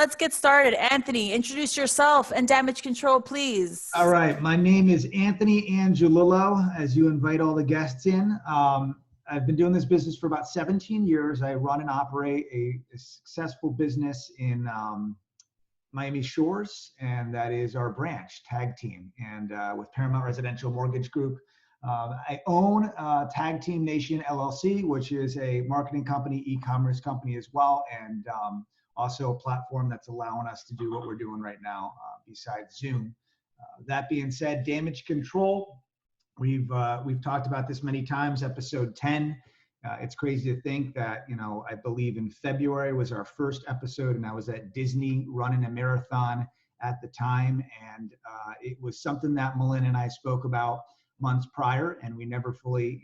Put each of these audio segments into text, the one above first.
Let's get started. Anthony, introduce yourself and damage control, please. All right. My name is Anthony Angelillo, as you invite all the guests in. I've been doing this business for about 17 years. I run and operate a successful business in Miami Shores, and that is our branch, Tag Team, and with Paramount Residential Mortgage Group. I own Tag Team Nation LLC, which is a marketing company, e-commerce company as well, and also a platform that's allowing us to do what we're doing right now besides Zoom. That being said, damage control, we've talked about this many times, episode 10. It's crazy to think that, I believe in February was our first episode, and I was at Disney running a marathon at the time. And it was something that Melinda and I spoke about months prior, and we never fully,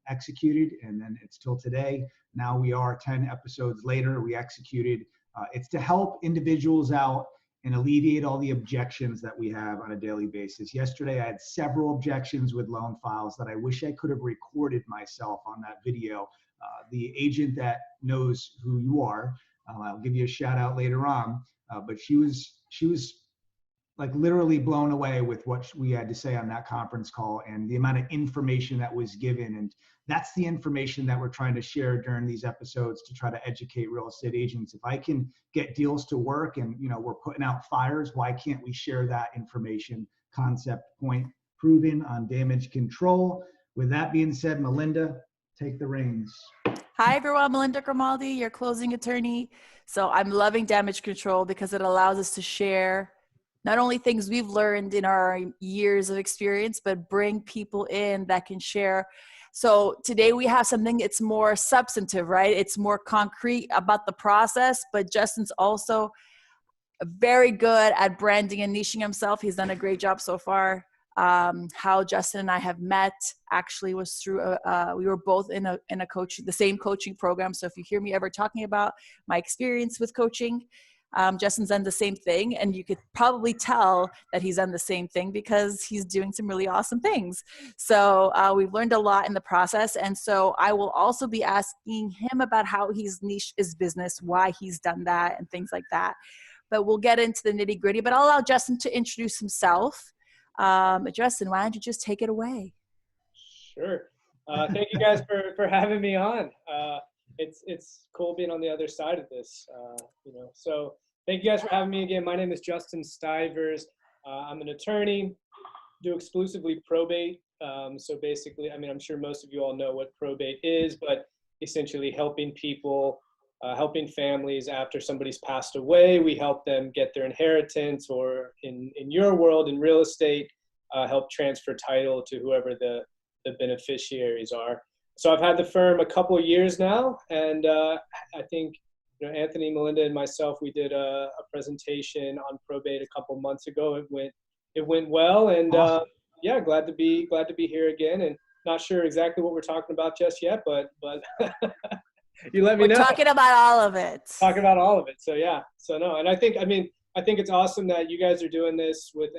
executed. And then it's till today. Now we are 10 episodes later, we executed. It's to help individuals out and alleviate all the objections that we have on a daily basis. Yesterday, I had several objections with loan files that I wish I could have recorded myself on that video. The agent that knows who you are, I'll give you a shout out later on, but she was like literally blown away with what we had to say on that conference call and the amount of information that was given. And that's the information that we're trying to share during these episodes to try to educate real estate agents. If I can get deals to work and, we're putting out fires, why can't we share that information? Concept point proven on damage control. With that being said, Melinda, take the reins. Hi, everyone. Melinda Grimaldi, your closing attorney. So I'm loving damage control because it allows us to share not only things we've learned in our years of experience, but bring people in that can share. So today we have something, it's more substantive, right? It's more concrete about the process, but Justin's also very good at branding and niching himself. He's done a great job so far. How Justin and I have met actually was through, we were both in a the same coaching program. So if you hear me ever talking about my experience with coaching, Justin's done the same thing, and you could probably tell that he's done the same thing because he's doing some really awesome things. So we've learned a lot in the process, and so I will also be asking him about how he's niched his business, why he's done that, and things like that. But we'll get into the nitty gritty, but I'll allow Justin to introduce himself. Justin, why don't you just take it away? Sure. Thank you guys for having me on. It's cool being on the other side of this, so thank you guys for having me again. My name is Justin Stivers. I'm an attorney, do exclusively probate. So basically, I'm sure most of you all know what probate is, but essentially helping people, helping families after somebody's passed away. We help them get their inheritance, or in your world, in real estate, help transfer title to whoever the beneficiaries are. So I've had the firm a couple of years now, and I think Anthony, Melinda, and myself, we did a presentation on probate a couple months ago. It went well, and Awesome. Yeah, glad to be here again. And not sure exactly what we're talking about just yet, but you let me know. We're talking about all of it. Talking about all of it. So yeah, so no, and I think it's awesome that you guys are doing this with.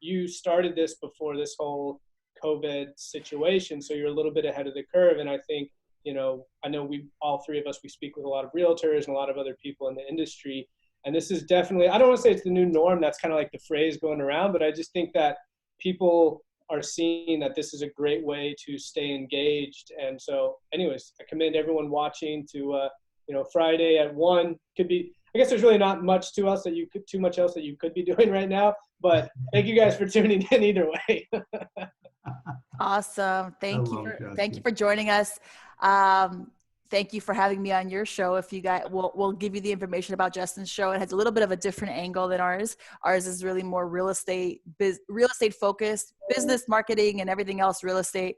You started this before this whole COVID situation, so you're a little bit ahead of the curve. And I think, I know all three of us, we speak with a lot of realtors and a lot of other people in the industry. And this is definitely, I don't want to say it's the new norm. That's kind of like the phrase going around, but I just think that people are seeing that this is a great way to stay engaged. And so anyways, I commend everyone watching to, Friday at 1 could be, I guess there's really not much too much else that you could be doing right now, but thank you guys for tuning in either way. Awesome. Thank you for joining us. Thank you for having me on your show. If you guys, we'll give you the information about Justin's show. It has a little bit of a different angle than ours. Ours is really more real estate focused, business marketing and everything else real estate.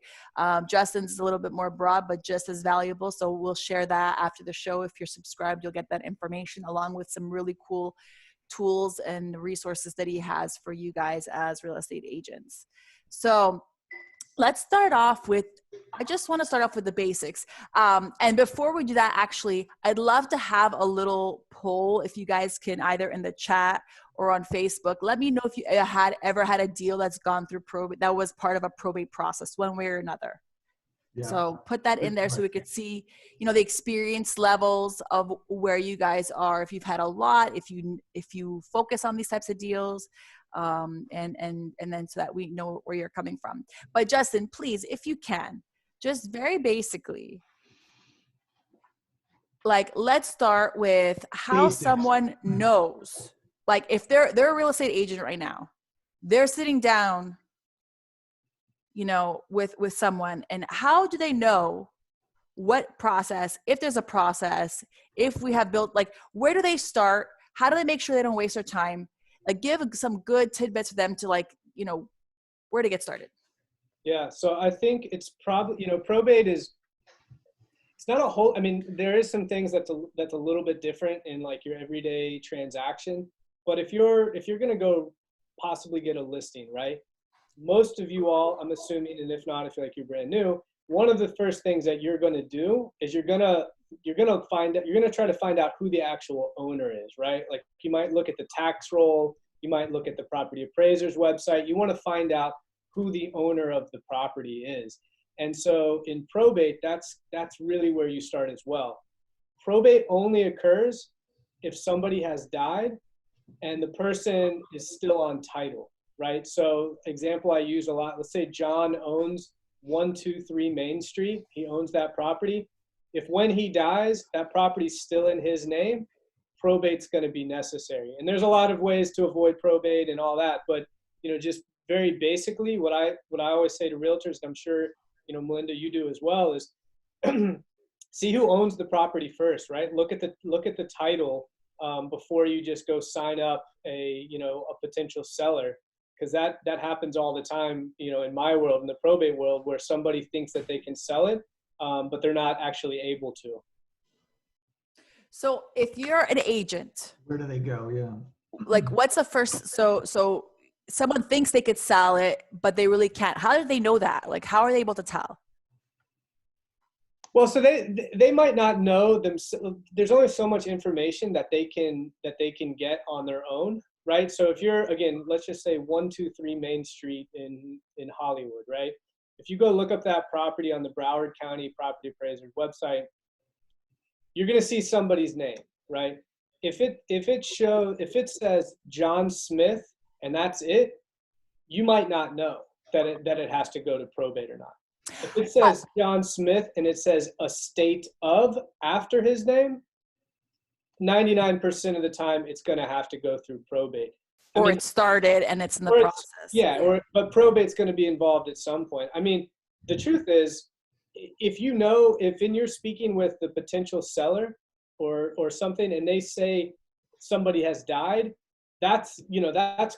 Justin's is a little bit more broad, but just as valuable. So we'll share that after the show. If you're subscribed, you'll get that information along with some really cool tools and resources that he has for you guys as real estate agents. So let's start off with, I just want to start off with the basics. And before we do that, actually, I'd love to have a little poll if you guys can, either in the chat or on Facebook. Let me know if you ever had a deal that's gone through probate, that was part of a probate process one way or another. Yeah. So put that in there so we could see, the experience levels of where you guys are. If you've had a lot, if you focus on these types of deals, and then so that we know where you're coming from. But Justin, please, if you can, just very basically, like, let's start with how Basics. someone knows, like if they're a real estate agent right now, they're sitting down, with someone, and how do they know what process, if there's a process, if we have built, like, where do they start? How do they make sure they don't waste their time? Like, give some good tidbits for them to, like, where to get started. Yeah. So I think it's probably, probate is, it's not a whole, I mean, there is some things that's a little bit different in like your everyday transaction. But if you're going to go possibly get a listing, right? Most of you all, I'm assuming, and if not, if you're brand new, one of the first things that you're going to do is you're going to try to find out who the actual owner is, right? Like, you might look at the tax roll, you might look at the property appraiser's website. You want to find out who the owner of the property is. And so in probate, that's really where you start as well. Probate only occurs if somebody has died and the person is still on title, right? So example I use a lot, let's say John owns 123 Main Street. He owns that property. If when he dies, that property's still in his name, probate's going to be necessary. And there's a lot of ways to avoid probate and all that, but just very basically, what I always say to realtors, and I'm sure Melinda, you do as well, is see who owns the property first, right? Look at the title before you just go sign up a potential seller, because that happens all the time, in my world, in the probate world, where somebody thinks that they can sell it, but they're not actually able to. So if you're an agent, Where do they go? Yeah. like, what's the first, so someone thinks they could sell it, but they really can't. How do they know that? Like, how are they able to tell? Well, so they might not know themselves. There's only so much information that they can get on their own, right? So if you're, again, let's just say 123 Main Street in Hollywood, right? If you go look up that property on the Broward County Property Appraiser's website, you're going to see somebody's name, right? If it says John Smith and that's it, you might not know that it has to go to probate or not. If it says John Smith and it says estate of after his name, 99% of the time it's going to have to go through probate. Or it started and it's in the process. Yeah, but probate's going to be involved at some point. I mean, the truth is, if you're speaking with the potential seller or something and they say somebody has died, that's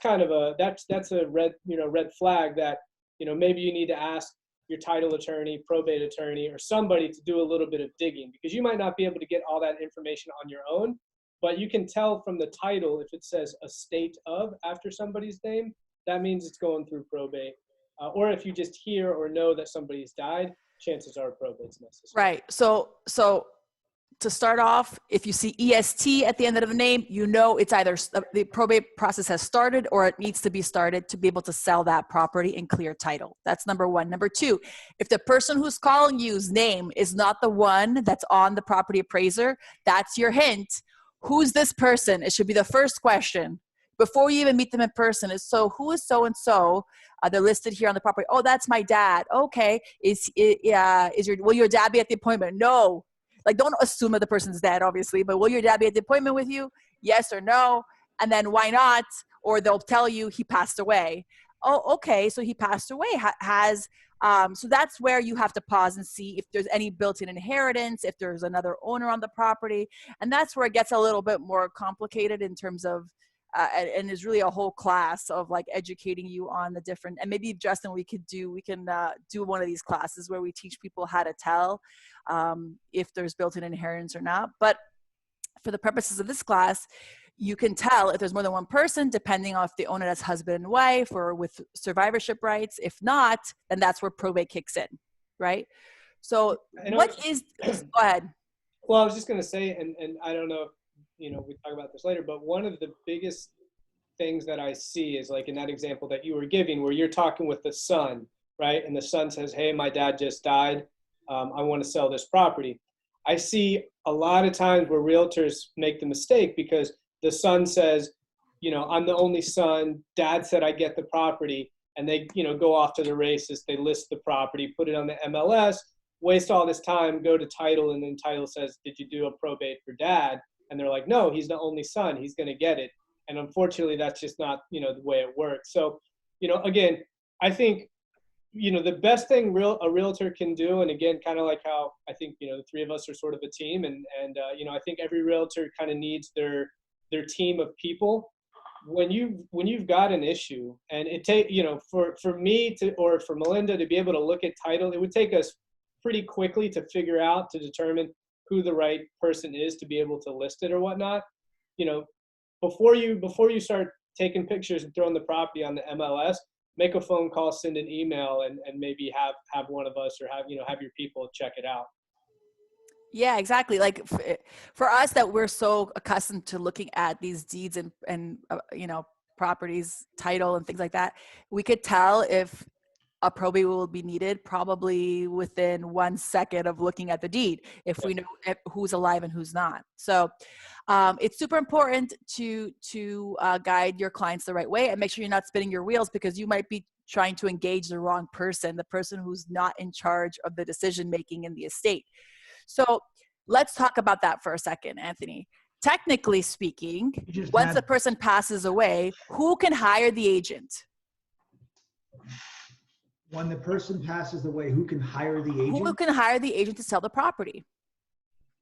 kind of that's a red flag that maybe you need to ask your title attorney, probate attorney, or somebody to do a little bit of digging, because you might not be able to get all that information on your own, but you can tell from the title if it says estate of after somebody's name, that means it's going through probate. Or if you just hear or know that somebody's died, chances are probate's necessary. Right. So to start off, if you see EST at the end of the name, it's either the probate process has started or it needs to be started to be able to sell that property and clear title. That's number one. Number two, if the person who's calling you's name is not the one that's on the property appraiser, that's your hint. Who's this person? It should be the first question before you even meet them in person. Is who is so-and-so? They're listed here on the property. Oh, that's my dad. Okay. Will your dad be at the appointment? No. Like, don't assume that the person's dead, obviously, but will your dad be at the appointment with you? Yes or no? And then why not? Or they'll tell you he passed away. Oh, okay. So he passed away. So that's where you have to pause and see if there's any built-in inheritance, if there's another owner on the property. And that's where it gets a little bit more complicated in terms of, and there's really a whole class of like educating you on the different, and maybe Justin, we can do one of these classes where we teach people how to tell if there's built-in inheritance or not. But for the purposes of this class, you can tell if there's more than one person, depending on if they own it as husband and wife or with survivorship rights. If not, then that's where probate kicks in, right? So go ahead. Well, I was just going to say, and I don't know if, we talk about this later, but one of the biggest things that I see is like in that example that you were giving, where you're talking with the son, right? And the son says, hey, my dad just died. I want to sell this property. I see a lot of times where realtors make the mistake because the son says, you know, I'm the only son, dad said I get the property, and they, you know, go off to the races. They list the property, put it on the MLS, waste all this time, go to title, and then title says, did you do a probate for dad? And they're like, no, he's the only son, he's going to get it. And unfortunately, that's just not, you know, the way it works. So, you know, again, I think, you know, the best thing a realtor can do, and again, kind of like how I think, you know, the three of us are sort of a team, and you know, I think every realtor kind of needs their team of people. When you've got an issue, and it take, you know, for me to, or for Melinda to be able to look at title, it would take us pretty quickly to figure out, to determine who the right person is to be able to list it or whatnot. You know, before you start taking pictures and throwing the property on the MLS, make a phone call, send an email, and maybe have one of us, or have your people check it out. Yeah, exactly. Like for us, that we're so accustomed to looking at these deeds and you know, properties, title and things like that, we could tell if a probate will be needed probably within 1 second of looking at the deed, if we know who's alive and who's not. So it's super important to guide your clients the right way and make sure you're not spinning your wheels, because you might be trying to engage the wrong person, the person who's not in charge of the decision making in the estate. So let's talk about that for a second, Anthony. Technically speaking, once a person passes away, who can hire the agent? When the person passes away, who can hire the agent? Who can hire the agent to sell the property?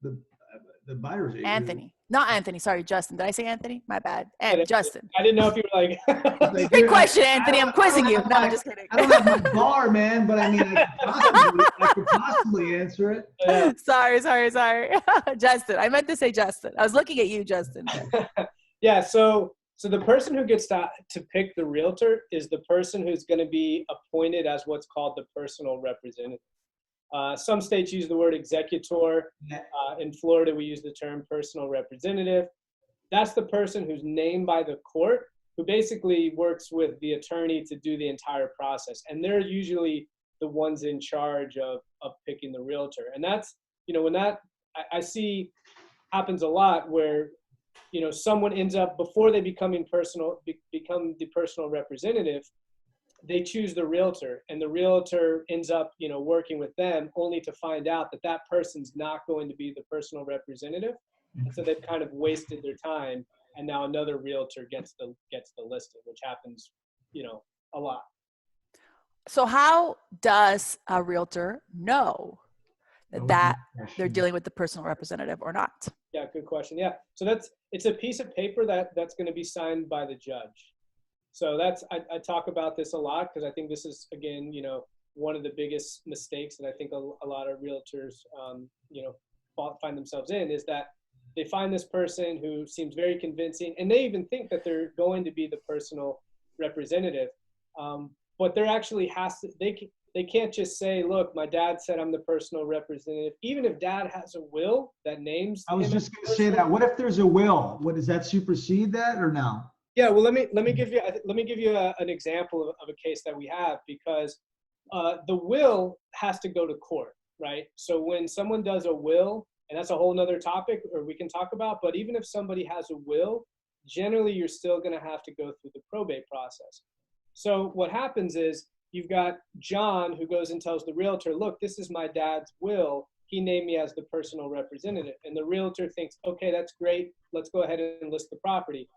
The buyer's agent. Anthony. Not Anthony. Sorry, Justin. Did I say Anthony? My bad. And Justin. I didn't know if you were like. Great question, Anthony. I'm quizzing you. No, I'm just kidding. I don't have my bar, man, but I mean, I could possibly answer it. Yeah. Sorry. Justin. I meant to say Justin. I was looking at you, Justin. Yeah. So the person who gets to pick the realtor is the person who's going to be appointed as what's called the personal representative. Some states use the word executor. In Florida, we use the term personal representative. That's the person who's named by the court, who basically works with the attorney to do the entire process. And they're usually the ones in charge of picking the realtor. And that's, you know, when that I see happens a lot, where, you know, someone ends up, before they become the personal representative, they choose the realtor, and the realtor ends up, you know, working with them, only to find out that that person's not going to be the personal representative. And so they've kind of wasted their time, and now another realtor gets the listing, which happens, you know, a lot. So how does a realtor know that they're dealing with the personal representative or not? Yeah, good question. Yeah, so it's a piece of paper that's going to be signed by the judge. So I talk about this a lot, because I think this is, again, you know, one of the biggest mistakes that I think a lot of realtors, you know, find themselves in, is that they find this person who seems very convincing, and they even think that they're going to be the personal representative. But there actually they can't just say, look, my dad said I'm the personal representative. Even if dad has a will that names. I was just going to say that. What if there's a will? Does that supersede that or no? Yeah, well, let me give you an example of a case that we have, because the will has to go to court, right? So when someone does a will, and that's a whole nother topic, or we can talk about, but even if somebody has a will, generally you're still going to have to go through the probate process. So what happens is, you've got John who goes and tells the realtor, look, this is my dad's will. He named me as the personal representative. And the realtor thinks, okay, that's great. Let's go ahead and list the property.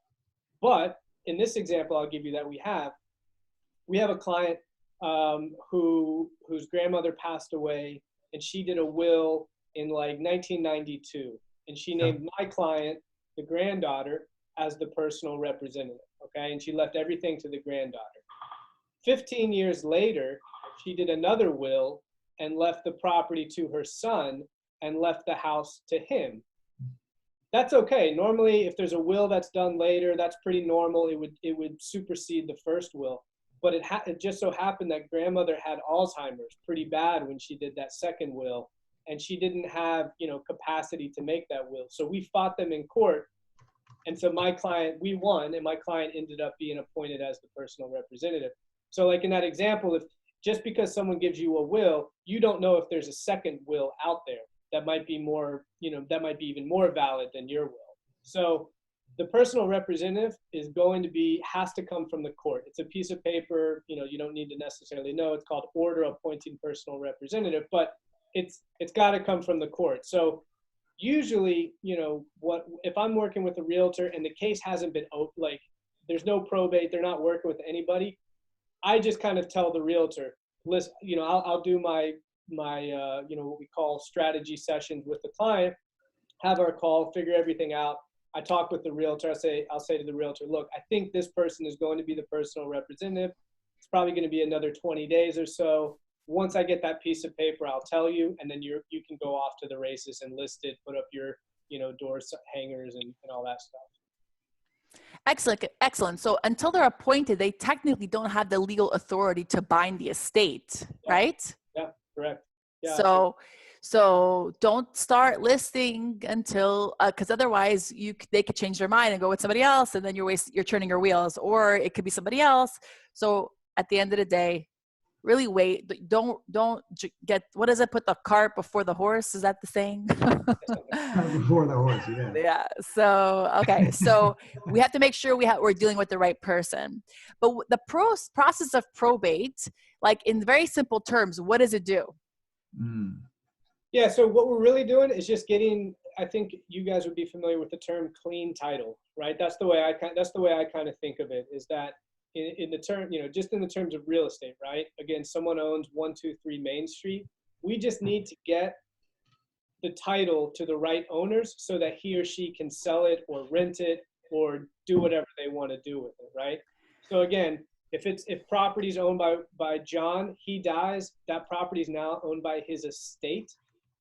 But in this example I'll give you that we have a client whose grandmother passed away, and she did a will in like 1992. And she named my client, the granddaughter, as the personal representative, okay? And she left everything to the granddaughter. 15 years later, she did another will and left the property to her son and left the house to him. That's okay. Normally, if there's a will that's done later, that's pretty normal. It would supersede the first will. But it just so happened that grandmother had Alzheimer's pretty bad when she did that second will, and she didn't have, you know, capacity to make that will. So we fought them in court, and so we won, and my client ended up being appointed as the personal representative. So like in that example, just because someone gives you a will, you don't know if there's a second will out there that might be more, that might be even more valid than your will. So the personal representative has to come from the court. It's a piece of paper, you don't need to necessarily know. It's called Order Appointing Personal Representative, but it's got to come from the court. So usually, if I'm working with a realtor and the case hasn't been like there's no probate, they're not working with anybody, I just kind of tell the realtor, listen, I'll do my what we call strategy sessions with the client, have our call, figure everything out. I talk with the realtor. I'll say to the realtor, look, I think this person is going to be the personal representative. It's probably going to be another 20 days or so. Once I get that piece of paper, I'll tell you, and then you can go off to the races and list it, put up your, doors, hangers, and all that stuff. Excellent. Excellent. So until they're appointed, they technically don't have the legal authority to bind the estate, right? Yeah, correct. Yeah. So don't start listing until, because otherwise they could change their mind and go with somebody else, and then you're turning your wheels, or it could be somebody else. So at the end of the day, really wait. Don't get, what is it? Put the cart before the horse. Is that the saying? Before the horse, yeah. Yeah. So, okay. So we have to make sure we're dealing with the right person. But the process of probate, like in very simple terms, what does it do? Yeah. So what we're really doing is just getting, I think you guys would be familiar with the term clean title, right? That's the way I kind of think of it, is that in the term, just in the terms of real estate, right? Again, someone owns 123 Main Street. We just need to get the title to the right owners so that he or she can sell it or rent it or do whatever they want to do with it, right? So again, if property is owned by John, he dies, that property is now owned by his estate.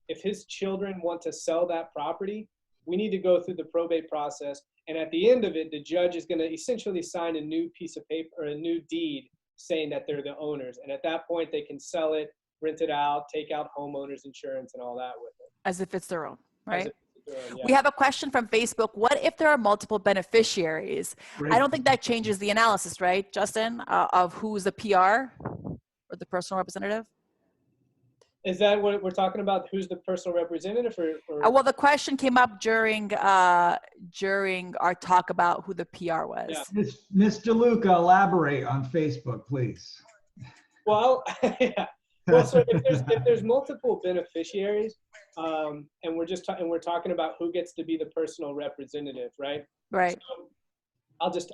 If his children want to sell that property, we need to go through the probate process. And at the end of it, the judge is going to essentially sign a new piece of paper or a new deed saying that they're the owners. And at that point, they can sell it, rent it out, take out homeowners insurance and all that with it. As if it's their own, right? Yeah. We have a question from Facebook. What if there are multiple beneficiaries? Right. I don't think that changes the analysis, right, Justin, of who's the PR or the personal representative? Is that what we're talking about? Who's the personal representative? Well, the question came up during our talk about who the PR was. Yeah. Miss DeLuca, elaborate on Facebook, please. Well, yeah. Well, so if there's multiple beneficiaries, and we're talking about who gets to be the personal representative, right? Right. So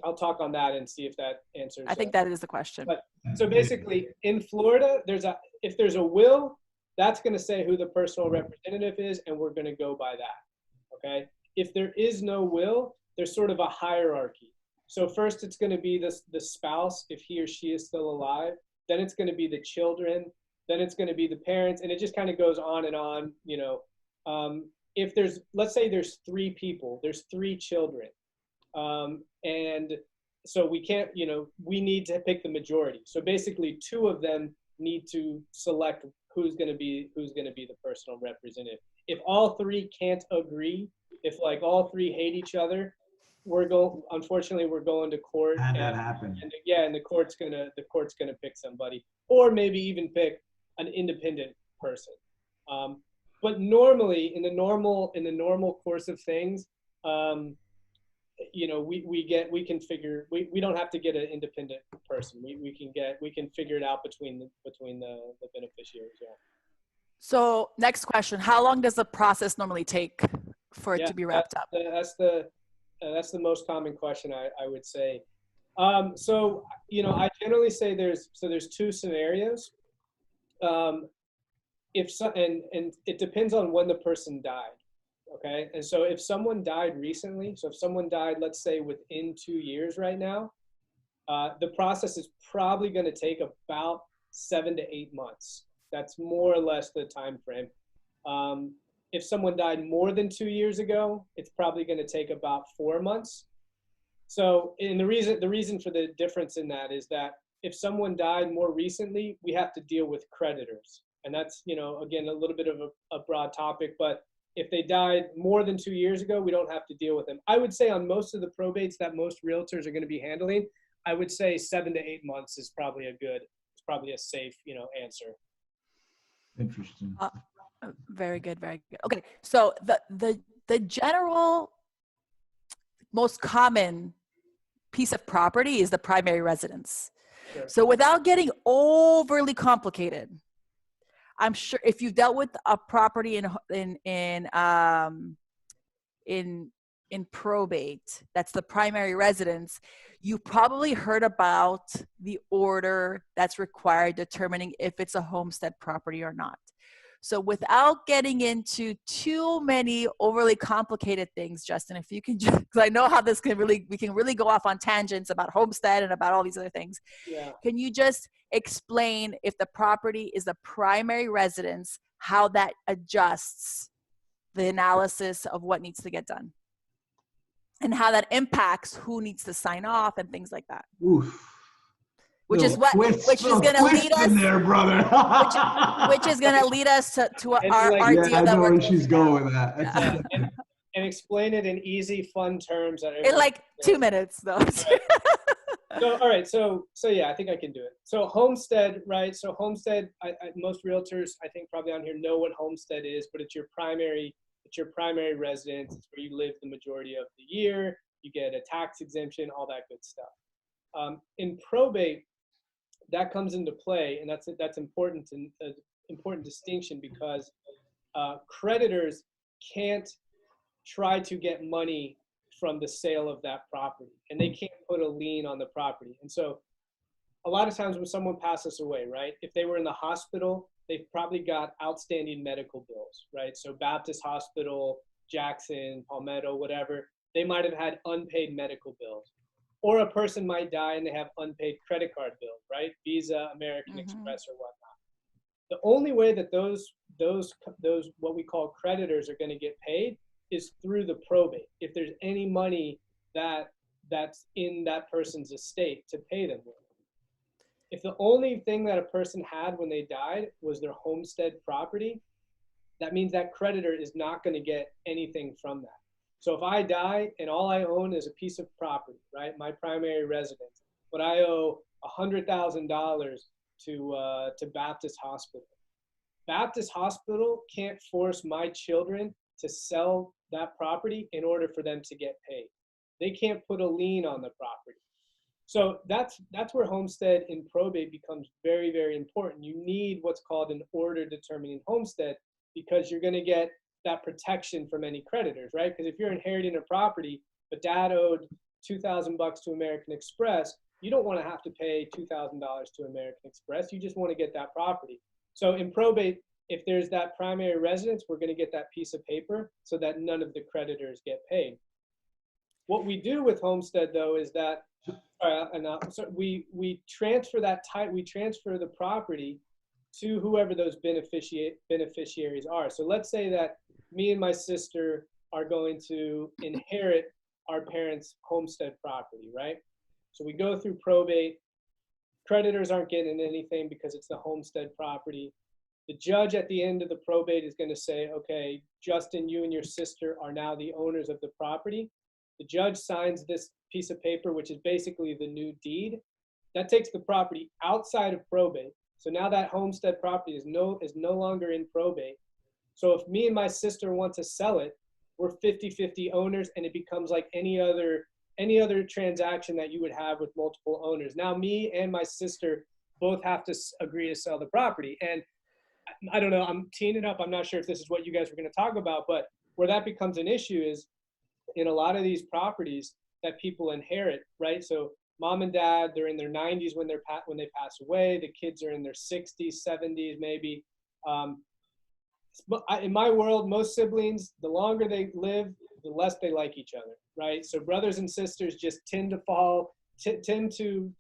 I'll talk on that and see if that answers. I think that is the question. But so basically, in Florida, if there's a will, that's going to say who the personal representative is, and we're going to go by that. Okay. If there is no will, there's sort of a hierarchy. So first, it's going to be the spouse if he or she is still alive. Then it's going to be the children. Then it's going to be the parents, and it just kind of goes on and on. If let's say there's 3 people, there's 3 children, and so we can't, we need to pick the majority. So basically, 2 of them need to select who's going to be the personal representative. If all 3 can't agree, if like all 3 hate each other, unfortunately we're going to court. Had that happen. And the court's gonna pick somebody, or maybe even pick an independent person. But normally in the normal course of things, we don't have to get an independent person. We can figure it out between the beneficiaries. Yeah. So next question, how long does the process normally take for it to be wrapped up? That's the most common question, I would say. So, I generally say there's 2 scenarios. And it depends on when the person died. Okay. And so if someone died recently, so if someone died, let's say within 2 years right now, the process is probably going to take about 7 to 8 months. That's more or less the time frame. If someone died more than 2 years ago, it's probably going to take about 4 months. So, and the reason for the difference in that is that if someone died more recently, we have to deal with creditors. And that's, again, a little bit of a broad topic, but if they died more than 2 years ago, we don't have to deal with them. I would say on most of the probates that most realtors are going to be handling, I would say 7 to 8 months is probably a good probably a safe, answer. Interesting. Very good, very good. Okay, so the general most common piece of property is the primary residence. Sure. So without getting overly complicated, I'm sure if you've dealt with a property in probate, that's the primary residence, you probably heard about the order that's required determining if it's a homestead property or not. So without getting into too many overly complicated things, Justin, if you can just, because I know how this we can really go off on tangents about homestead and about all these other things. Yeah. Can you just explain, if the property is the primary residence, how that adjusts the analysis of what needs to get done and how that impacts who needs to sign off and things like that? Oof. Which is going to lead us there, brother. which is going to lead us to our yeah, deal I that know we're where she's going with that. Yeah. And explain it in easy, fun terms. In like 2 minutes, though. So, all right. So yeah, I think I can do it. So homestead, right? So homestead, most realtors, I think probably on here know what homestead is, but it's your primary residence. It's where you live the majority of the year. You get a tax exemption, all that good stuff. In probate, that comes into play, and that's important distinction, because creditors can't try to get money from the sale of that property, and they can't put a lien on the property. And so a lot of times when someone passes away, right, if they were in the hospital, they've probably got outstanding medical bills, right? So Baptist Hospital, Jackson, Palmetto, whatever, they might have had unpaid medical bills. Or a person might die and they have unpaid credit card bills, right? Visa, American Express, or whatnot. The only way that those what we call creditors are going to get paid is through the probate. If there's any money that's in that person's estate to pay them with. If the only thing that a person had when they died was their homestead property, that means that creditor is not going to get anything from that. So if I die and all I own is a piece of property, right, my primary residence, but I owe $100,000 to Baptist Hospital. Baptist Hospital can't force my children to sell that property in order for them to get paid. They can't put a lien on the property. So that's where homestead in probate becomes very, very important. You need what's called an order determining homestead, because you're going to get that protection from any creditors, right? Because if you're inheriting a property, but dad owed $2,000 to American Express, you don't want to have to pay $2,000 to American Express. You just want to get that property. So in probate, if there's that primary residence, we're going to get that piece of paper so that none of the creditors get paid. What we do with homestead, though, is that so we transfer the property to whoever those beneficiaries are. So let's say that me and my sister are going to inherit our parents' homestead property, right? So we go through probate. Creditors aren't getting anything because it's the homestead property. The judge at the end of the probate is going to say, okay, Justin, you and your sister are now the owners of the property. The judge signs this piece of paper, which is basically the new deed. That takes the property outside of probate. So now that homestead property is no longer in probate. So if me and my sister want to sell it, we're 50-50 owners, and it becomes like any other transaction that you would have with multiple owners. Now me and my sister both have to agree to sell the property. And I don't know, I'm teeing it up. I'm not sure if this is what you guys were going to talk about, but where that becomes an issue is in a lot of these properties that people inherit, right? So mom and dad, they're in their 90s when they pass away. The kids are in their 60s, 70s, maybe. In my world, most siblings, the longer they live, the less they like each other, right? So brothers and sisters just tend to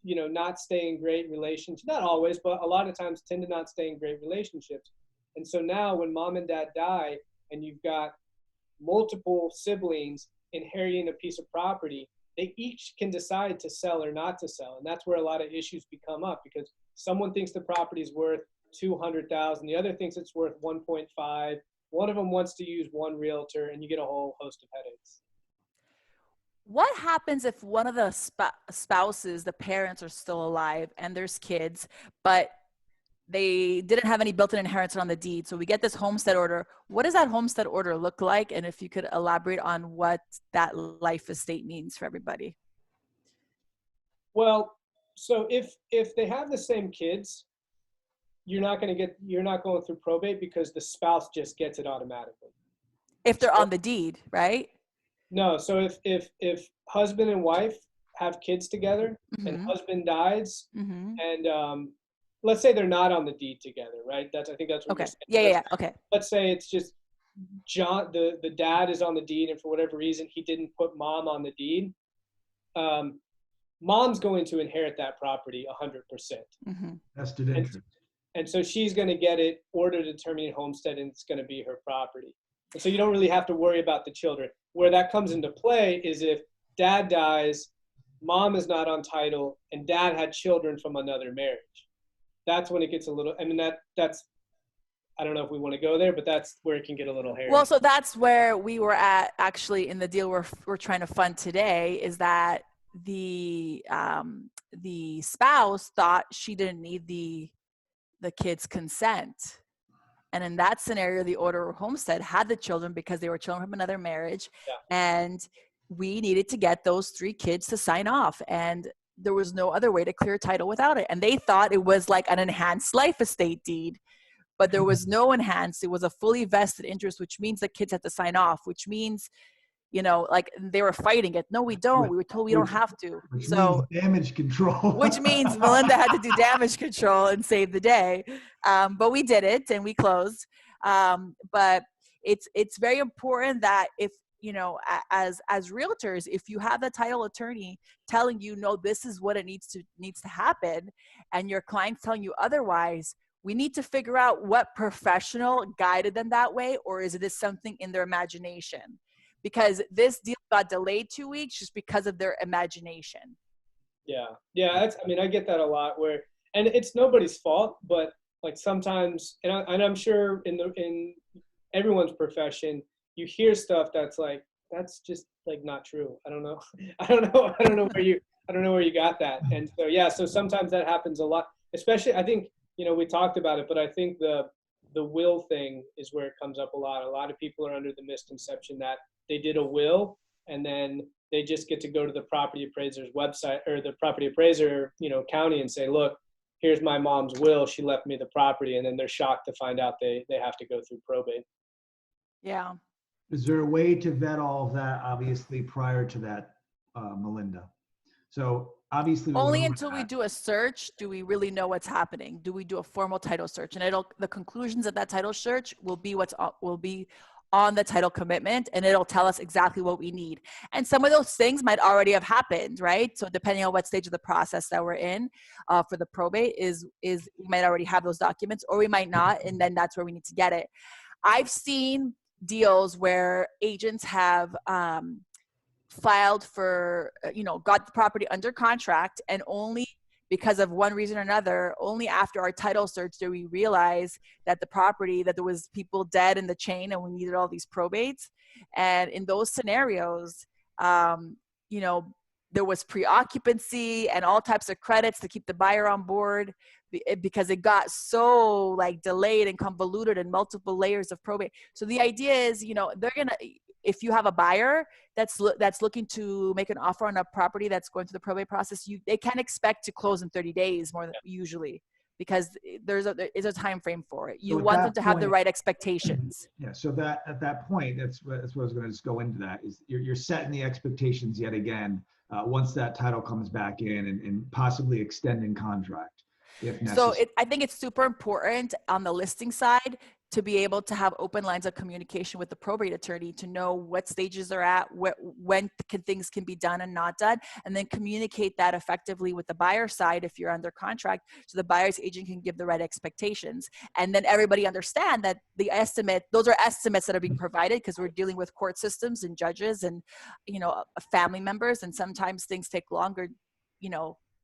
not stay in great relationships. Not always, but a lot of times tend to not stay in great relationships. And so now when mom and dad die and you've got multiple siblings inheriting a piece of property, they each can decide to sell or not to sell. And that's where a lot of issues become up, because someone thinks the property is worth $200,000, the other thinks it's worth 1.5. 1 . 1 of them wants to use one realtor, and you get a whole host of headaches. What happens if one of the spouses, the parents, are still alive and there's kids, but they didn't have any built-in inheritance on the deed? So we get this homestead order. What does that homestead order look like? And if you could elaborate on what that life estate means for everybody. Well, so if they have the same kids, you're not going through probate because the spouse just gets it automatically. If they're So, on the deed, right? no, so if husband and wife have kids together and Mm-hmm. husband dies, Mm-hmm. and let's say they're not on the deed together, right? I think that's what you're Okay. saying. Yeah. Okay. Let's say it's just John, the dad is on the deed, and for whatever reason he didn't put mom on the deed. Mom's going to inherit that property 100%. Mm-hmm. Vested interest. And so she's going to get it order determining homestead, and it's going to be her property. And so you don't really have to worry about the children. Where that comes into play is if dad dies, mom is not on title, and dad had children from another marriage. That's when it gets a little, I mean, that's, I don't know if we want to go there, but that's where it can get a little hairy. Well, so that's where we were at actually in the deal we're trying to fund today, is that the spouse thought she didn't need the kid's consent. And in that scenario, the order of homestead had the children because they were children from another marriage. Yeah. And we needed to get those 3 kids to sign off. And there was no other way to clear title without it. And they thought it was like an enhanced life estate deed, but there was no enhanced. It was a fully vested interest, which means the kids had to sign off, which means, you know, like they were fighting it. No, we don't. We were told we don't have to. Which so means damage control. which means Melinda had to do damage control and save the day. But we did it and we closed. But it's very important that if, you know, as realtors, if you have a title attorney telling you, no, this is what it needs to happen, and your client's telling you otherwise, we need to figure out what professional guided them that way, or is this something in their imagination? Because this deal got delayed 2 weeks just because of their imagination. Yeah. That's, I mean, I get that a lot and it's nobody's fault, but like sometimes, and I'm sure in everyone's profession, you hear stuff that's like, that's just like not true. I don't know. I don't know where you got that. And so, yeah, so sometimes that happens a lot, especially, I think, you know, we talked about it, but I think the will thing is where it comes up a lot. A lot of people are under the misconception that they did a will and then they just get to go to the property appraiser's website or the property appraiser, you know, county and say, look, here's my mom's will. She left me the property. And then they're shocked to find out they have to go through probate. Yeah. Is there a way to vet all of that, obviously, prior to that, Melinda? So obviously only until we do a search do we really know what's happening. Do we do a formal title search? And the conclusions of that title search will be on the title commitment, and it'll tell us exactly what we need. And some of those things might already have happened, right? So depending on what stage of the process that we're in for the probate is we might already have those documents, or we might not, and then that's where we need to get it. I've seen deals where agents have filed for, got the property under contract, and only because of one reason or another, only after our title search did we realize that that there was people dead in the chain and we needed all these probates. And in those scenarios, there was pre-occupancy and all types of credits to keep the buyer on board because it got so like delayed and convoluted and multiple layers of probate. So the idea is, if you have a buyer that's looking to make an offer on a property that's going through the probate process, they can expect to close in 30 days more than usually, because there's a time frame for it. You want them to have the right expectations. Yeah. So that at that point, that's what I was going to just go into. That is you're setting the expectations yet again once that title comes back in and possibly extending contract if necessary. So I think it's super important on the listing side to be able to have open lines of communication with the probate attorney to know what stages they're at, when things can be done and not done, and then communicate that effectively with the buyer side if you're under contract, so the buyer's agent can give the right expectations. And then everybody understand that those are estimates that are being provided, because we're dealing with court systems and judges and, family members, and sometimes things take longer,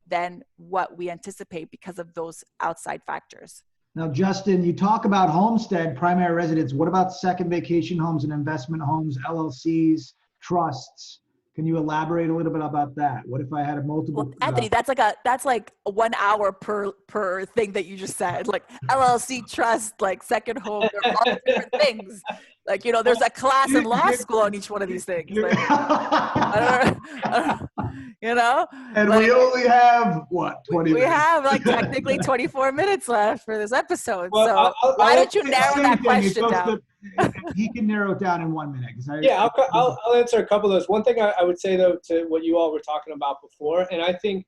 than what we anticipate because of those outside factors. Now, Justin, you talk about homestead, primary residence. What about second vacation homes and investment homes, LLCs, trusts? Can you elaborate a little bit about that? What if I had a multiple? Well, Anthony, that's like 1 hour per thing that you just said. Like LLC, trust, like second home, they're all different things. Like, there's a class in law school on each one of these things. Like, I don't know, And like, we only have what, 20 we minutes? have like technically 24 minutes left for this episode. Well, So why don't you narrow Same that thing, question down? He can narrow it down in 1 minute. Yeah, I'll answer a couple of those. One thing I would say, though, to what you all were talking about before, and I think,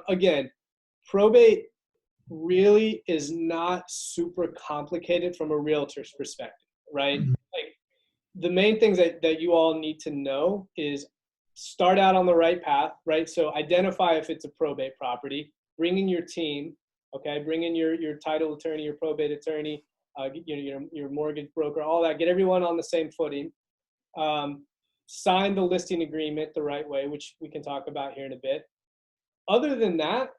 again, probate really is not super complicated from a realtor's perspective, right? Mm-hmm. Like, the main things that you all need to know is start out on the right path, right? So identify if it's a probate property, bring in your team, okay? Bring in your title attorney, your probate attorney, your mortgage broker, all that. Get everyone on the same footing. Sign the listing agreement the right way, which we can talk about here in a bit. Other than that,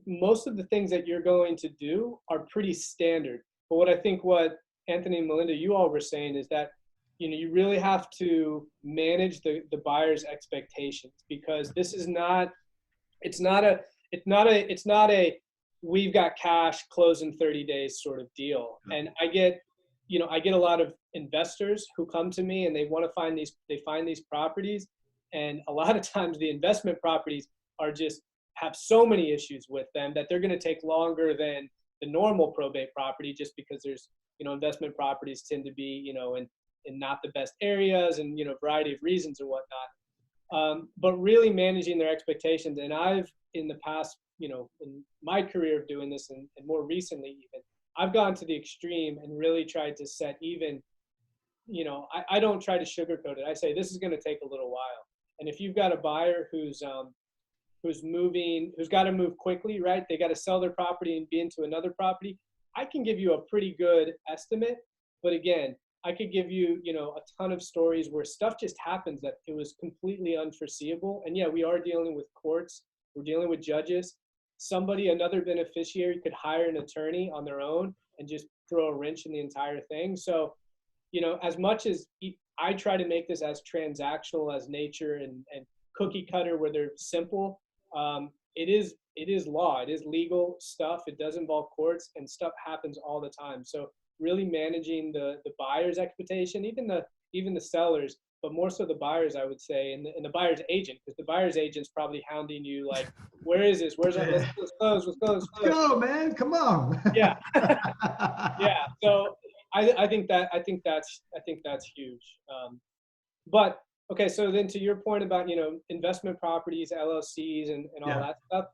most of the things that you're going to do are pretty standard. But what Anthony and Melinda, you all were saying is that, you really have to manage the buyer's expectations, because this is it's not a we've got cash, close in 30 days sort of deal. And I get a lot of investors who come to me and they want to find these properties. And a lot of times the investment properties have so many issues with them that they're going to take longer than the normal probate property, just because there's, investment properties tend to be, in not the best areas and, a variety of reasons and whatnot. But really managing their expectations. And I've, in the past, in my career of doing this and more recently even, I've gone to the extreme and really tried to set even, I don't try to sugarcoat it. I say, this is going to take a little while. And if you've got a buyer who's got to move quickly, right? They got to sell their property and be into another property. I can give you a pretty good estimate, but again, I could give you, a ton of stories where stuff just happens that it was completely unforeseeable. And yeah, we are dealing with courts. We're dealing with judges. Another beneficiary could hire an attorney on their own and just throw a wrench in the entire thing. So, as much as I try to make this as transactional as nature and cookie cutter where they're simple, it is law. It is legal stuff. It does involve courts, and stuff happens all the time. So really managing the buyer's expectation, even the sellers, but more so the buyers, I would say, and the buyer's agent, because the buyer's agent's probably hounding you like, where is this? Where's that? Let's close. Let's go, man. Come on. Yeah. Yeah. So I think that's huge. But okay, so then to your point about, investment properties, LLCs and all that stuff.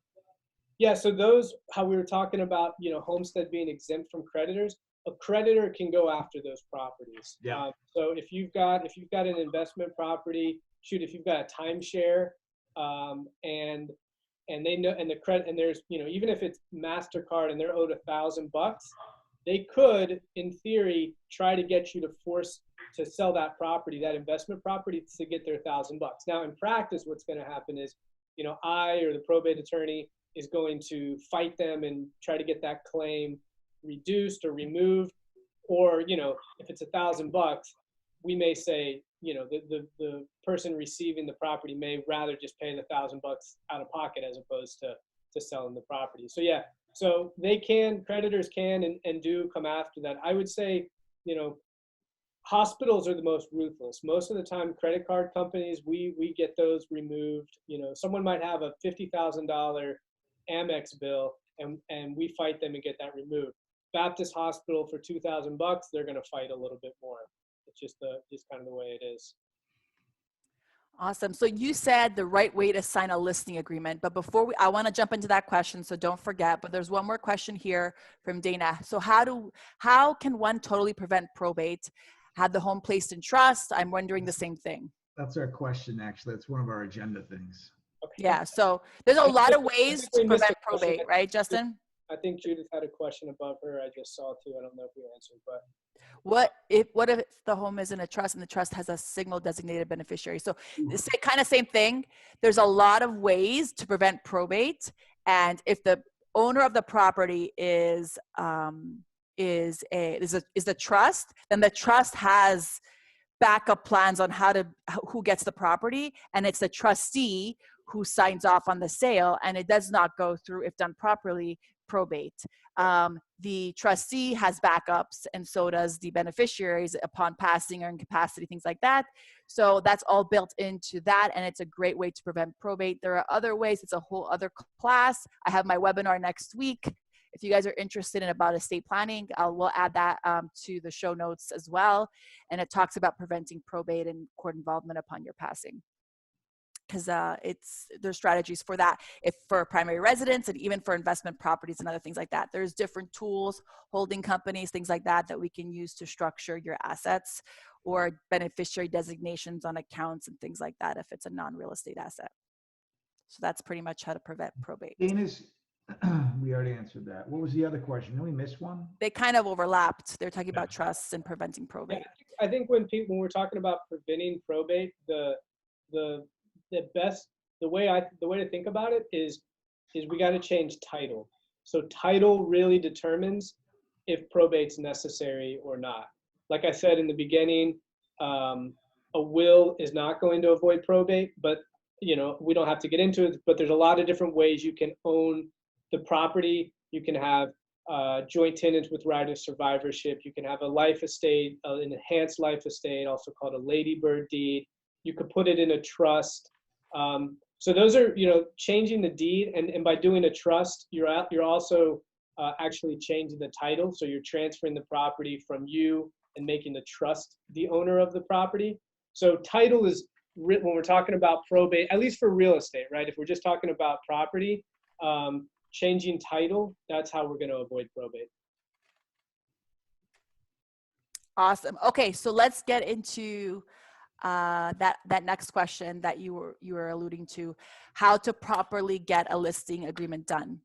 Yeah. So those, how we were talking about, homestead being exempt from creditors, a creditor can go after those properties. Yeah. So if you've got an investment property, if you've got a timeshare, and they know, and the credit, and there's, even if it's MasterCard and they're owed $1,000, they could, in theory, try to get you to force to sell that property, that investment property, to get their $1,000. Now, in practice, what's going to happen is, I or the probate attorney is going to fight them and try to get that claim reduced or removed. Or, if it's $1,000, we may say, the person receiving the property may rather just pay the $1,000 out of pocket as opposed to selling the property. So yeah, so creditors can and do come after that. I would say, hospitals are the most ruthless. Most of the time, credit card companies, we get those removed. Someone might have a $50,000 Amex bill, and we fight them and get that removed. Baptist Hospital for $2,000, they're going to fight a little bit more. It's just kind of the way it is. Awesome. So you said the right way to sign a listing agreement, but before I want to jump into that question, so don't forget, but there's one more question here from Dana. So how can one totally prevent probate? Have the home placed in trust? I'm wondering the same thing. That's our question, actually. It's one of our agenda things. Okay. Yeah. So there's a lot of ways to prevent probate, right, Justin? I think Judith had a question above her. I just saw too. I don't know if you answered, but what if the home is in a trust and the trust has a single designated beneficiary? So it's kind of same thing. There's a lot of ways to prevent probate, and if the owner of the property is the trust, then the trust has backup plans on who gets the property, and it's the trustee who signs off on the sale, and it does not go through, if done properly, probate. The trustee has backups, and so does the beneficiaries upon passing or incapacity, things like that. So that's all built into that, and it's a great way to prevent probate. There are other ways. It's a whole other class. I have my webinar next week. If you guys are interested in about estate planning, we'll add that to the show notes as well. And it talks about preventing probate and court involvement upon your passing. Because there's strategies for that, if for primary residence and even for investment properties and other things like that. There's different tools, holding companies, things like that, that we can use to structure your assets, or beneficiary designations on accounts and things like that if it's a non-real estate asset. So that's pretty much how to prevent probate. Dana's, we already answered that. What was the other question? Did we miss one? They kind of overlapped. They're talking about trusts and preventing probate. Yeah, I think when we're talking about preventing probate, the way to think about it is we got to change title. So title really determines if probate's necessary or not. Like I said in the beginning, a will is not going to avoid probate, but we don't have to get into it, but there's a lot of different ways you can own the property. You can have joint tenants with right of survivorship. You can have a life estate, an enhanced life estate, also called a ladybird deed. You could put it in a trust. So those are, changing the deed, and by doing a trust, you're also actually changing the title. So you're transferring the property from you and making the trust the owner of the property. So title is, when we're talking about probate, at least for real estate, right? If we're just talking about property, changing title, that's how we're going to avoid probate. Awesome. Okay, so let's get into that next question that you were alluding to, how to properly get a listing agreement done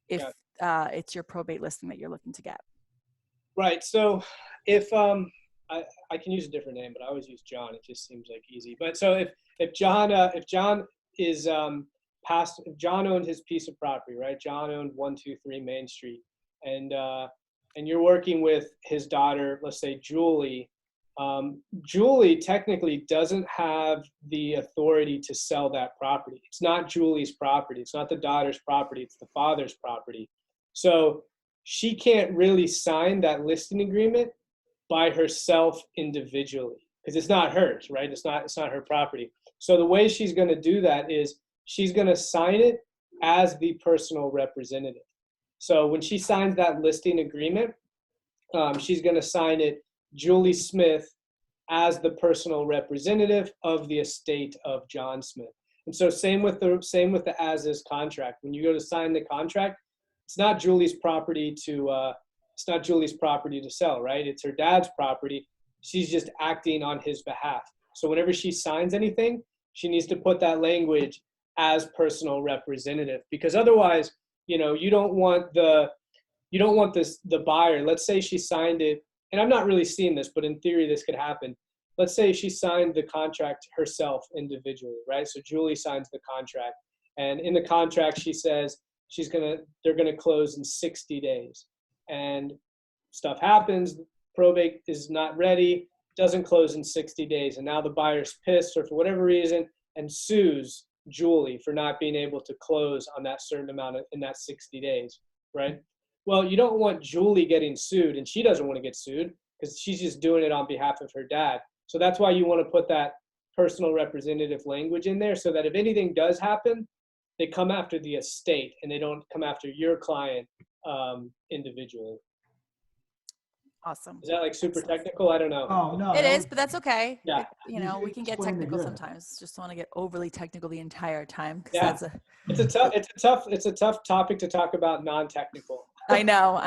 if it's your probate listing that you're looking to get. Right. So if I can use a different name, but I always use John. It just seems like easy. But so if John is if John owned his piece of property, right? John owned 123 Main Street, and you're working with his daughter, let's say Julie. Julie technically doesn't have the authority to sell that property. It's not Julie's property. It's not the daughter's property. It's the father's property. So she can't really sign that listing agreement by herself individually because it's not hers, right? It's not her property. So the way she's going to do that is she's going to sign it as the personal representative. So when she signs that listing agreement, she's going to sign it Julie Smith as the personal representative of the estate of John Smith. And so same with the as is contract. When you go to sign the contract, it's not Julie's property to sell, right? It's her dad's property. She's just acting on his behalf. So whenever she signs anything, she needs to put that language as personal representative, because otherwise, you don't want the buyer. Let's say she signed it, and I'm not really seeing this, but in theory, this could happen. Let's say she signed the contract herself individually, right? So Julie signs the contract, and in the contract, she says they're gonna close in 60 days, and stuff happens. Probate is not ready, doesn't close in 60 days, and now the buyer's pissed or for whatever reason and sues Julie for not being able to close on that certain amount in that 60 days, right? Well, you don't want Julie getting sued, and she doesn't want to get sued because she's just doing it on behalf of her dad. So that's why you want to put that personal representative language in there, so that if anything does happen, they come after the estate and they don't come after your client individually. Awesome. Is that like super technical? I don't know. Oh, no. It is, but that's okay. Yeah. We can get technical sometimes. Just don't want to get overly technical the entire time. Yeah. It's a tough topic to talk about non-technical. I know.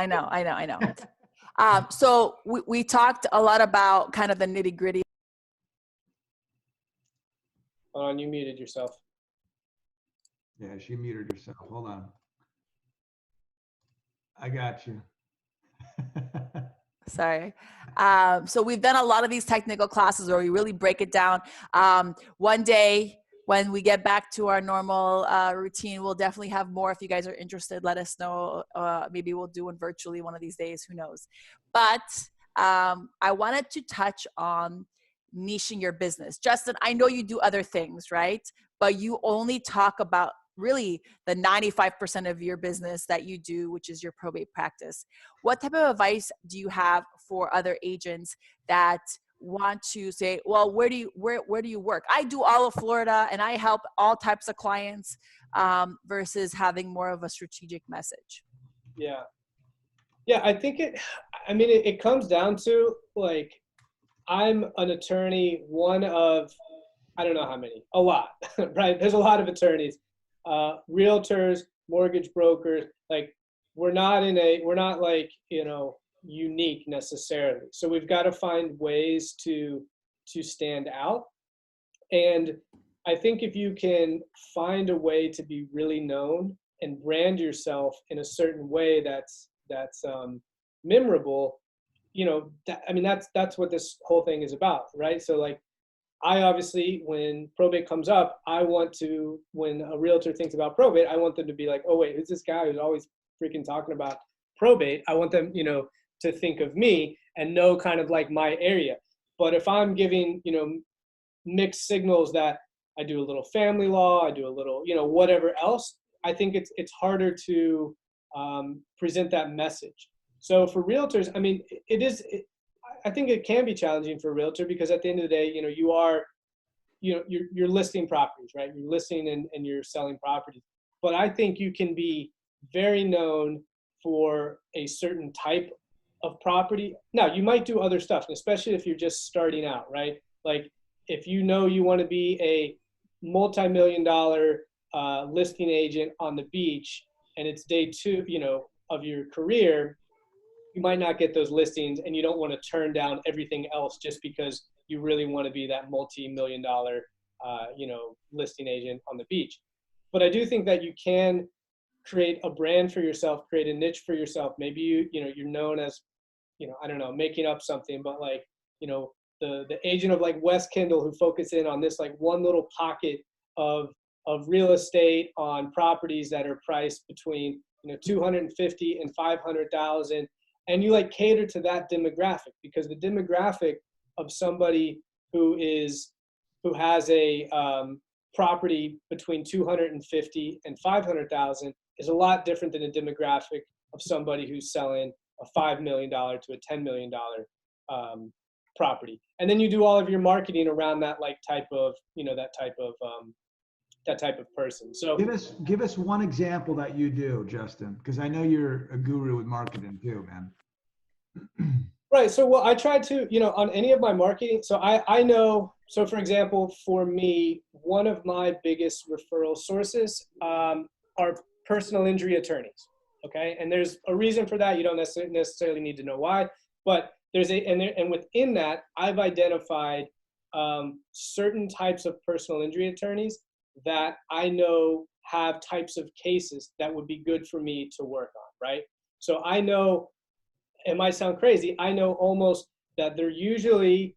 So we talked a lot about kind of the nitty gritty. Hold on, you muted yourself. Yeah, she muted herself. Hold on. I got you. Sorry. So we've done a lot of these technical classes where we really break it down. One day when we get back to our normal routine, we'll definitely have more. If you guys are interested, let us know. Maybe we'll do one virtually one of these days, who knows. But I wanted to touch on niching your business. Justin, I know you do other things, right? But you only talk about really the 95% of your business that you do, which is your probate practice. What type of advice do you have for other agents that want to say, well, where do you work? I do all of Florida and I help all types of clients, versus having more of a strategic message? Yeah. Yeah, I think it comes down to, like, I'm an attorney, one of, I don't know how many, a lot, right? There's a lot of attorneys, realtors, mortgage brokers. Like, we're not like, unique necessarily. So we've got to find ways to stand out. And I think if you can find a way to be really known and brand yourself in a certain way that's memorable, that's what this whole thing is about, right? So, like, I obviously, when probate comes up, when a realtor thinks about probate, I want them to be like, oh wait, who's this guy who's always freaking talking about probate? I want them, to think of me and know kind of like my area. But if I'm giving, mixed signals that I do a little family law, I do a little, whatever else, I think it's harder to present that message. So for realtors, I mean, I think it can be challenging for a realtor, because at the end of the day, you're listing properties, right? You're listing and you're selling properties. But I think you can be very known for a certain type of property. Now, you might do other stuff, especially if you're just starting out, right? Like, if you want to be a multi-million-dollar listing agent on the beach, and it's day 2, of your career, you might not get those listings, and you don't want to turn down everything else just because you really want to be that multi-million-dollar, listing agent on the beach. But I do think that you can create a brand for yourself, create a niche for yourself. Maybe you're known as, I don't know, making up something, but like, the agent of like West Kendall, who focus in on this like one little pocket of real estate on properties that are priced between 250 and 500,000, and you like cater to that demographic, because the demographic of somebody who has a property between 250 and 500,000 is a lot different than a demographic of somebody who's selling a $5 million to a $10 million property. And then you do all of your marketing around that like type of, that type of person. So give us one example that you do, Justin, because I know you're a guru with marketing too, man. Right. So, well, I try to, on any of my marketing. So I know, so for example, for me, one of my biggest referral sources are personal injury attorneys. Okay. And there's a reason for that. You don't necessarily need to know why, but and within that, I've identified certain types of personal injury attorneys that I know have types of cases that would be good for me to work on. Right. So I know, it might sound crazy, I know almost that they're usually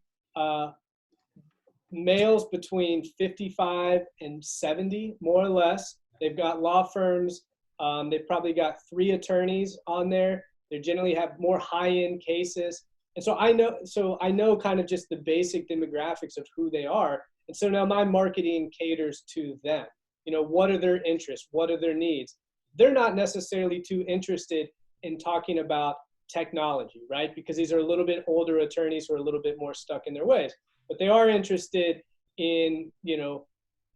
males between 55 and 70, more or less. They've got law firms. They've probably got 3 attorneys on there. They generally have more high-end cases. And so I know kind of just the basic demographics of who they are. And so now my marketing caters to them. What are their interests? What are their needs? They're not necessarily too interested in talking about technology, right? Because these are a little bit older attorneys who are a little bit more stuck in their ways, but they are interested in,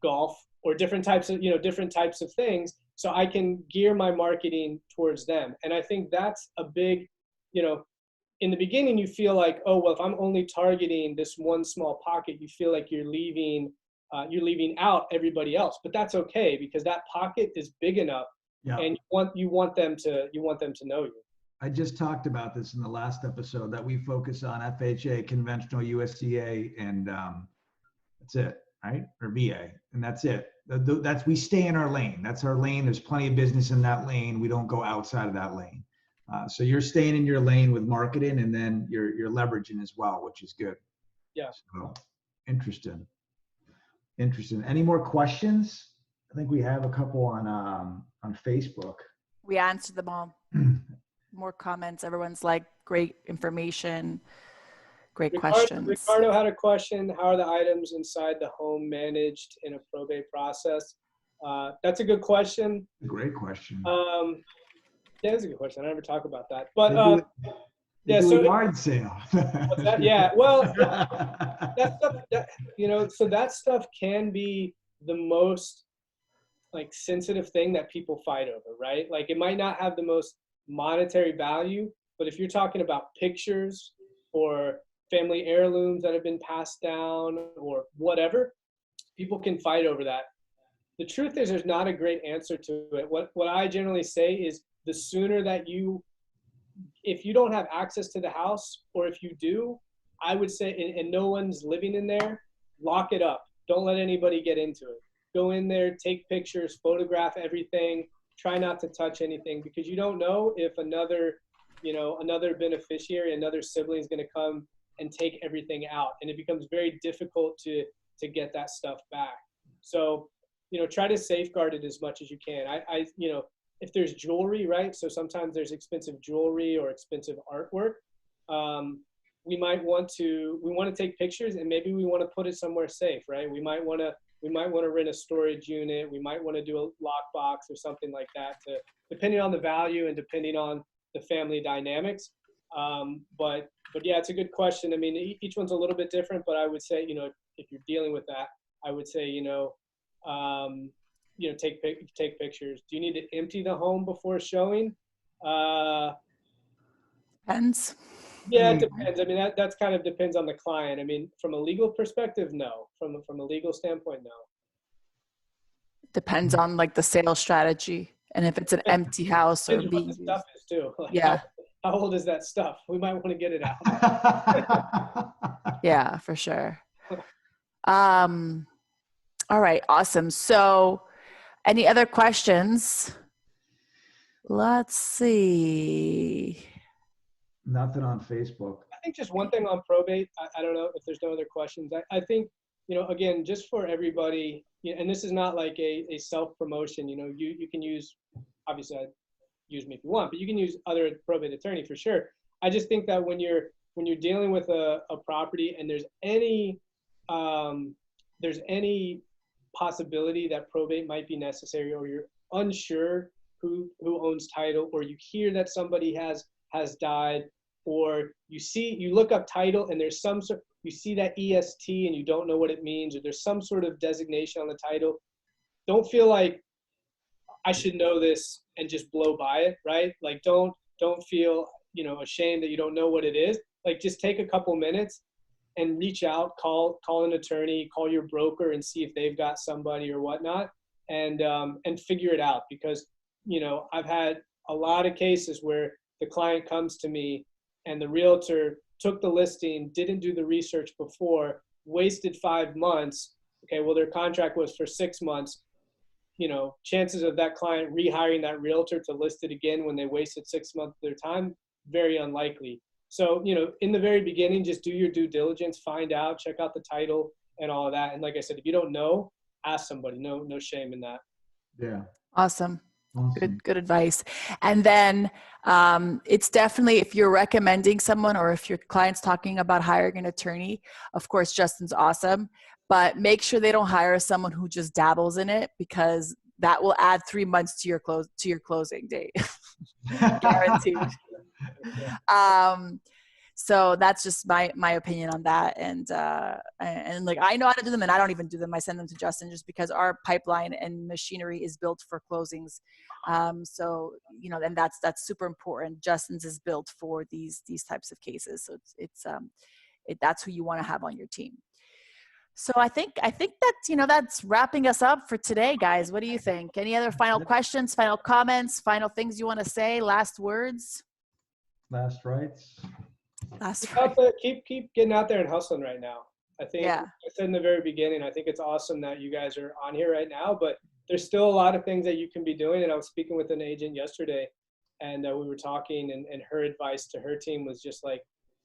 golf or different types of things. So I can gear my marketing towards them. And I think that's a big, in the beginning, you feel like, oh, well, if I'm only targeting this one small pocket, you feel like you're leaving out everybody else, but that's okay, because that pocket is big enough. Yeah. And you want them to know you. I just talked about this in the last episode, that we focus on FHA, conventional USDA, and that's it, right? Or VA, and that's it. We stay in our lane. That's our lane. There's plenty of business in that lane. We don't go outside of that lane. So you're staying in your lane with marketing, and then you're leveraging as well, which is good. Yeah. So interesting. Any more questions? I think we have a couple on Facebook. We answered them all. More comments. Everyone's like, great information. Great questions. Ricardo had a question: how are the items inside the home managed in a probate process? That's a good question. Great question. Yeah, that's a good question. I never talk about that, but they do a yard sale. What's that? Yeah, well, that stuff, so that stuff can be the most like sensitive thing that people fight over, right? Like it might not have the most monetary value, but if you're talking about pictures or family heirlooms that have been passed down or whatever, people can fight over that. The truth is there's not a great answer to it. What I generally say is the sooner that if you don't have access to the house, or if you do, I would say, and no one's living in there, lock it up. Don't let anybody get into it. Go in there, take pictures, photograph everything, try not to touch anything, because you don't know if another beneficiary, another sibling is going to come and take everything out. And it becomes very difficult to get that stuff back. So, try to safeguard it as much as you can. If there's jewelry, right? So sometimes there's expensive jewelry or expensive artwork. We want to take pictures, and maybe we want to put it somewhere safe, right? We might want to rent a storage unit. We might want to do a lockbox or something like that, depending on the value and depending on the family dynamics. But yeah, it's a good question. I mean, each one's a little bit different, but I would say, if you're dealing with that, I would say, take pictures. Do you need to empty the home before showing? Depends. Yeah, it depends. I mean, that's kind of depends on the client. I mean, from a legal perspective, no. From a legal standpoint, no. Depends on like the sales strategy, and if it's an empty house or being what the stuff is too. Like, yeah. How old is that stuff? We might want to get it out. Yeah, for sure. All right, awesome. So any other questions? Let's see. Nothing on Facebook. I think just one thing on probate. I don't know if there's no other questions. I think, again, just for everybody, and this is not like a self-promotion, you can use, obviously use me if you want, but you can use other probate attorney for sure. I just think that when you're dealing with a property and there's any possibility that probate might be necessary, or you're unsure who owns title, or you hear that somebody has died, or you look up title and there's you see that EST and you don't know what it means, or there's some sort of designation on the title, don't feel like I should know this and just blow by it, right? Like don't feel, ashamed that you don't know what it is. Like just take a couple minutes and reach out, call an attorney, call your broker and see if they've got somebody or whatnot, and figure it out. Because, I've had a lot of cases where the client comes to me and the realtor took the listing, didn't do the research before, wasted 5 months. Okay, well, their contract was for 6 months. Chances of that client rehiring that realtor to list it again when they wasted 6 months of their time, very unlikely. So, in the very beginning, just do your due diligence, find out, check out the title and all of that. And like I said, if you don't know, ask somebody. No shame in that. Yeah. Awesome. Good advice. And then it's definitely, if you're recommending someone or if your client's talking about hiring an attorney, of course, Justin's awesome, but make sure they don't hire someone who just dabbles in it, because that will add 3 months to your closing date. Guaranteed. So that's just my opinion on that. And like, I know how to do them and I don't even do them. I send them to Justin just because our pipeline and machinery is built for closings. So, and that's super important. Justin's is built for these types of cases. So that's who you want to have on your team. So I think that's wrapping us up for today, guys. What do you think? Any other final questions, final comments, final things you want to say? Last words? Last rites. Keep getting out there and hustling right now. I think, yeah. I said in the very beginning, I think it's awesome that you guys are on here right now, but there's still a lot of things that you can be doing. And I was speaking with an agent yesterday, and we were talking, and her advice to her team was just like,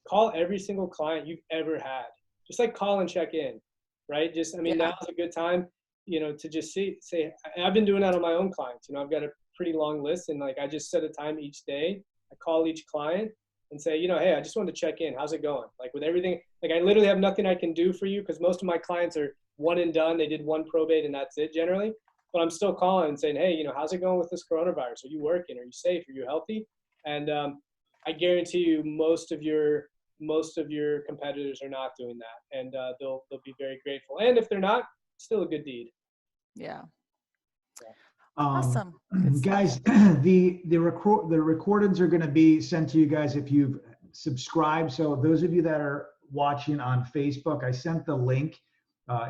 call every single client you've ever had. Just like call and check in, right? Now's a good time, to just say, I've been doing that on my own clients. I've got a pretty long list, and like, I just set a time each day. I call each client and say, hey, I just wanted to check in. How's it going? Like with everything, like I literally have nothing I can do for you because most of my clients are one and done. They did one probate and that's it generally. But I'm still calling and saying, hey, how's it going with this coronavirus? Are you working? Are you safe? Are you healthy? And I guarantee you most of your competitors are not doing that, and they'll be very grateful. And if they're not, still a good deed. Yeah. Yeah. Awesome. Good Guys, stuff. the recordings are going to be sent to you guys if you've subscribed. So those of you that are watching on Facebook, I sent the link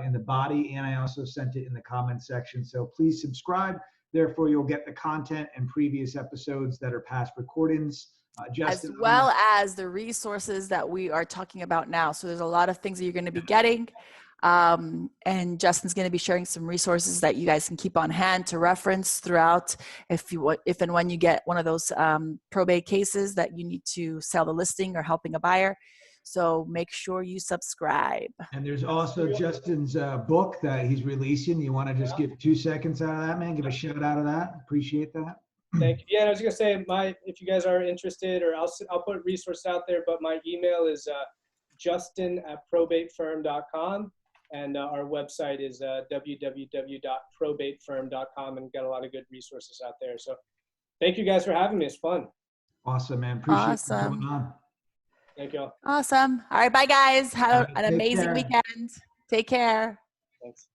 in the body, and I also sent it in the comment section. So please subscribe. Therefore, you'll get the content and previous episodes that are past recordings. Justin, as well as the resources that we are talking about now. So there's a lot of things that you're going to be getting. And Justin's going to be sharing some resources that you guys can keep on hand to reference throughout if and when you get one of those probate cases that you need to sell the listing or helping a buyer. So make sure you subscribe. And there's also Justin's book that he's releasing. You want to just give 2 seconds out of that, man? Give a shout out of that. Appreciate that. Thank you. Yeah, I was gonna say if you guys are interested, or I'll put resources out there. But my email is justin@probatefirm.com, and our website is www.probatefirm.com, and got a lot of good resources out there. So thank you guys for having me. It's fun. Awesome, man. Appreciate you Awesome. coming on. Thank you all. Awesome. All right, bye guys. Have an amazing care. weekend. Take care. Thanks.